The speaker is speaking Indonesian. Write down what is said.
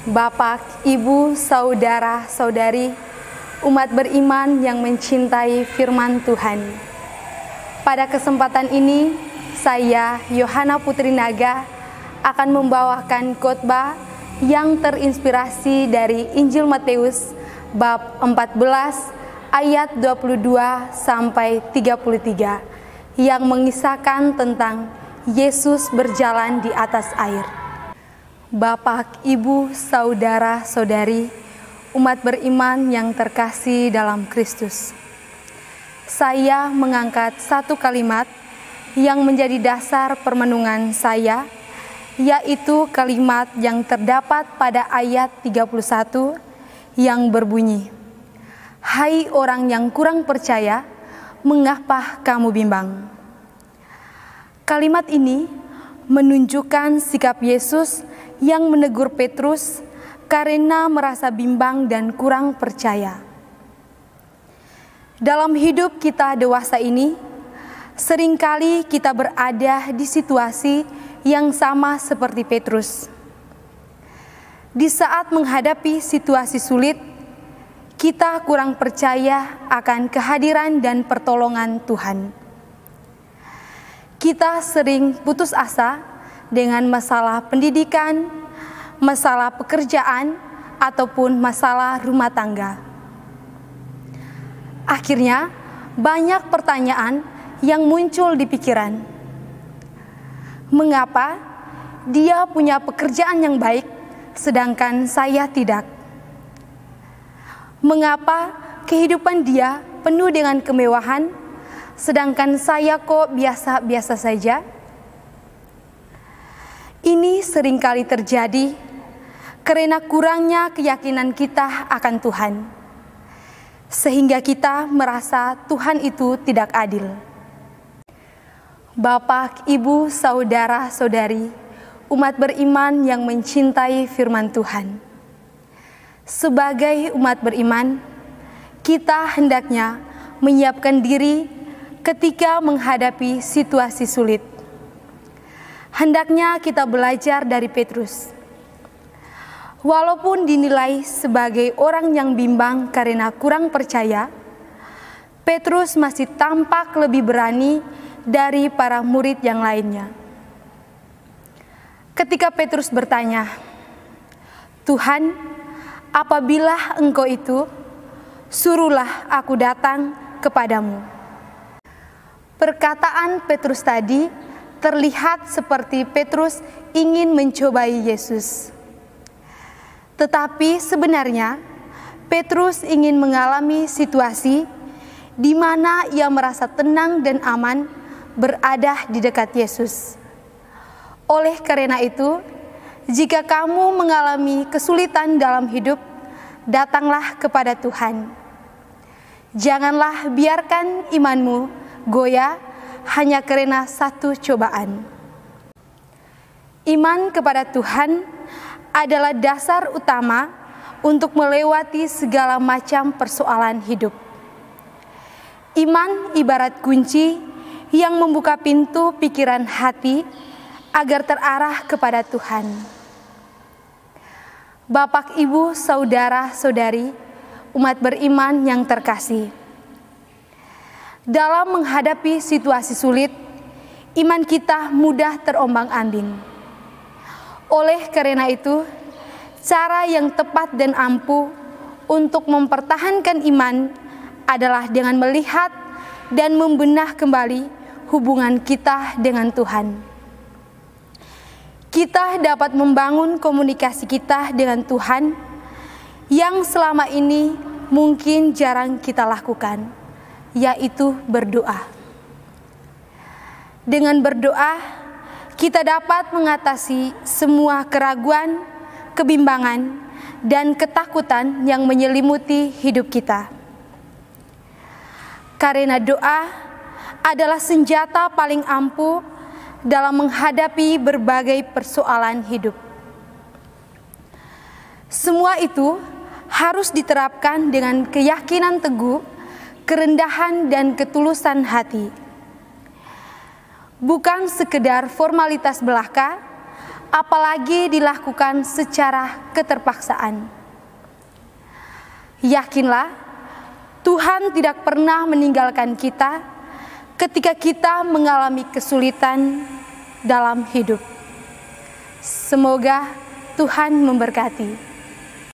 Bapak, Ibu, Saudara, Saudari, umat beriman yang mencintai firman Tuhan. Pada kesempatan ini, saya, Yohana Putri Naga, akan membawakan khotbah yang terinspirasi dari Injil Matius bab 14 ayat 22 sampai 33 yang mengisahkan tentang Yesus berjalan di atas air. Bapak, Ibu, Saudara, Saudari, umat beriman yang terkasih dalam Kristus. Saya mengangkat satu kalimat yang menjadi dasar permenungan saya, yaitu kalimat yang terdapat pada ayat 31 yang berbunyi, "Hai orang yang kurang percaya, mengapa kamu bimbang?" Kalimat ini menunjukkan sikap Yesus yang menegur Petrus karena merasa bimbang dan kurang percaya. Dalam hidup kita dewasa ini, seringkali kita berada di situasi yang sama seperti Petrus. Di saat menghadapi situasi sulit, kita kurang percaya akan kehadiran dan pertolongan Tuhan. Kita sering putus asa dengan masalah pendidikan, masalah pekerjaan, ataupun masalah rumah tangga. Akhirnya, banyak pertanyaan yang muncul di pikiran. Mengapa dia punya pekerjaan yang baik, sedangkan saya tidak? Mengapa kehidupan dia penuh dengan kemewahan, sedangkan saya kok biasa-biasa saja? Ini seringkali terjadi karena kurangnya keyakinan kita akan Tuhan, sehingga kita merasa Tuhan itu tidak adil. Bapak, Ibu, Saudara, Saudari, umat beriman yang mencintai firman Tuhan. Sebagai umat beriman, kita hendaknya menyiapkan diri ketika menghadapi situasi sulit. Hendaknya kita belajar dari Petrus. Walaupun dinilai sebagai orang yang bimbang karena kurang percaya, Petrus masih tampak lebih berani dari para murid yang lainnya. Ketika Petrus bertanya, "Tuhan, apabila Engkau itu, suruhlah aku datang kepadamu." Perkataan Petrus tadi terlihat seperti Petrus ingin mencobai Yesus. Tetapi sebenarnya Petrus ingin mengalami situasi di mana ia merasa tenang dan aman berada di dekat Yesus. Oleh karena itu, jika kamu mengalami kesulitan dalam hidup, datanglah kepada Tuhan. Janganlah biarkan imanmu goyah hanya karena satu cobaan. Iman kepada Tuhan adalah dasar utama untuk melewati segala macam persoalan hidup. Iman ibarat kunci yang membuka pintu pikiran hati agar terarah kepada Tuhan. Bapak, Ibu, Saudara, Saudari, umat beriman yang terkasih. Dalam menghadapi situasi sulit, iman kita mudah terombang-ambing. Oleh karena itu, cara yang tepat dan ampuh untuk mempertahankan iman adalah dengan melihat dan membenah kembali hubungan kita dengan Tuhan. Kita dapat membangun komunikasi kita dengan Tuhan yang selama ini mungkin jarang kita lakukan, yaitu berdoa. Dengan berdoa, kita dapat mengatasi semua keraguan, kebimbangan, dan ketakutan yang menyelimuti hidup kita. Karena doa adalah senjata paling ampuh dalam menghadapi berbagai persoalan hidup. Semua itu harus diterapkan dengan keyakinan teguh, kerendahan, dan ketulusan hati. Bukan sekedar formalitas belaka apalagi dilakukan secara keterpaksaan. Yakinlah, Tuhan tidak pernah meninggalkan kita ketika kita mengalami kesulitan dalam hidup. Semoga Tuhan memberkati.